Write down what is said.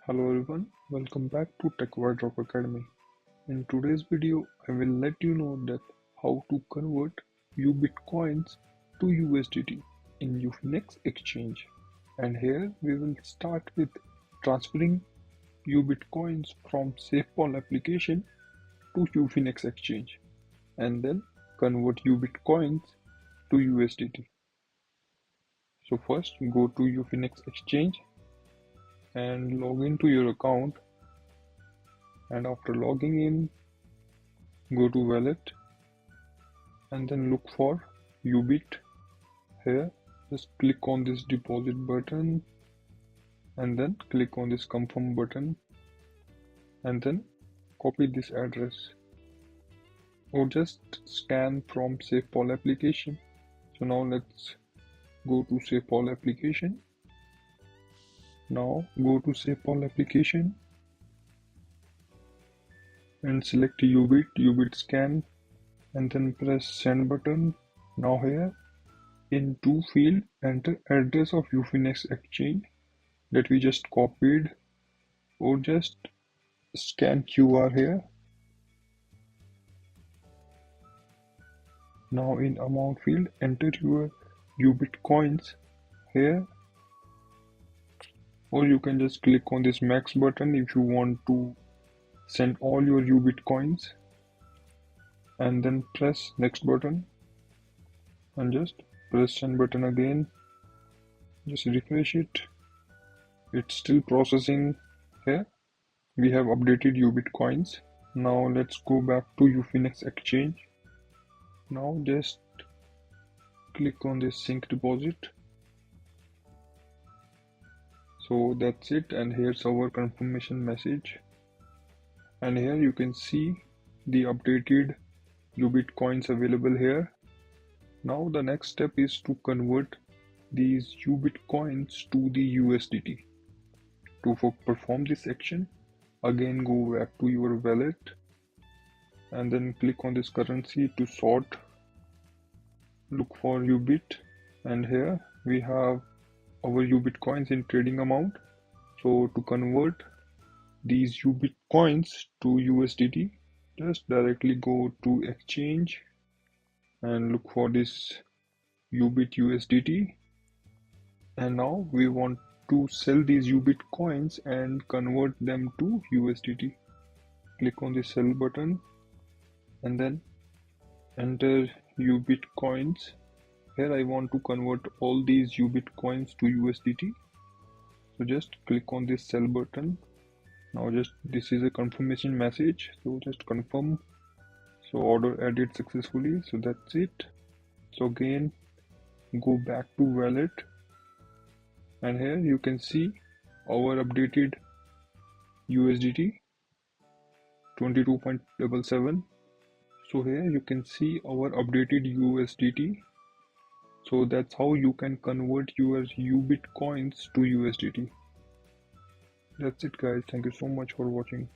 Hello everyone, welcome back to TechWideRock Academy. In today's video, I will let you know that how to convert UBIT coins to USDT in Ufinex exchange. And here we will start with transferring UBIT coins from SafePal application to Ufinex exchange and then convert UBIT coins to USDT. So first go to Ufinex exchange and log into your account, and after logging in go to wallet and then look for UBIT. Here just click on this deposit button and then click on this confirm button and then copy this address or just scan from SafePal application. So now let's go to SafePal application. Now go to SafePal application and select UBIT scan and then press send button. Now here in to field enter address of Ufinex exchange that we just copied or just scan QR here. Now in amount field enter your UBIT coins here, or you can just click on this max button if you want to send all your UBIT coins, and then press next button and just press send button again. Just refresh it. It's still processing. Here we have updated UBIT coins. Now let's go back to Ufinex exchange. Now just click on this sync deposit. So that's it, and here's our confirmation message, and here you can see the updated UBIT coins available here. Now the next step is to convert these UBIT coins to the USDT. To perform this action, again go back to your wallet and then click on this currency to sort. Look for UBIT, and here we have our UBIT coins in trading amount. So to convert these UBIT coins to USDT, just directly go to exchange and look for this UBIT USDT, and now we want to sell these UBIT coins and convert them to USDT. Click on the sell button and then enter UBIT coins. Here I want to convert all these UBIT coins to USDT, so just click on this sell button. Now just this is a confirmation message, so just confirm. So order added successfully, so that's it. So again go back to wallet, and here you can see our updated USDT 22.77. so here you can see our updated USDT. So that's how you can convert your UBIT coins to USDT. That's it guys, thank you so much for watching.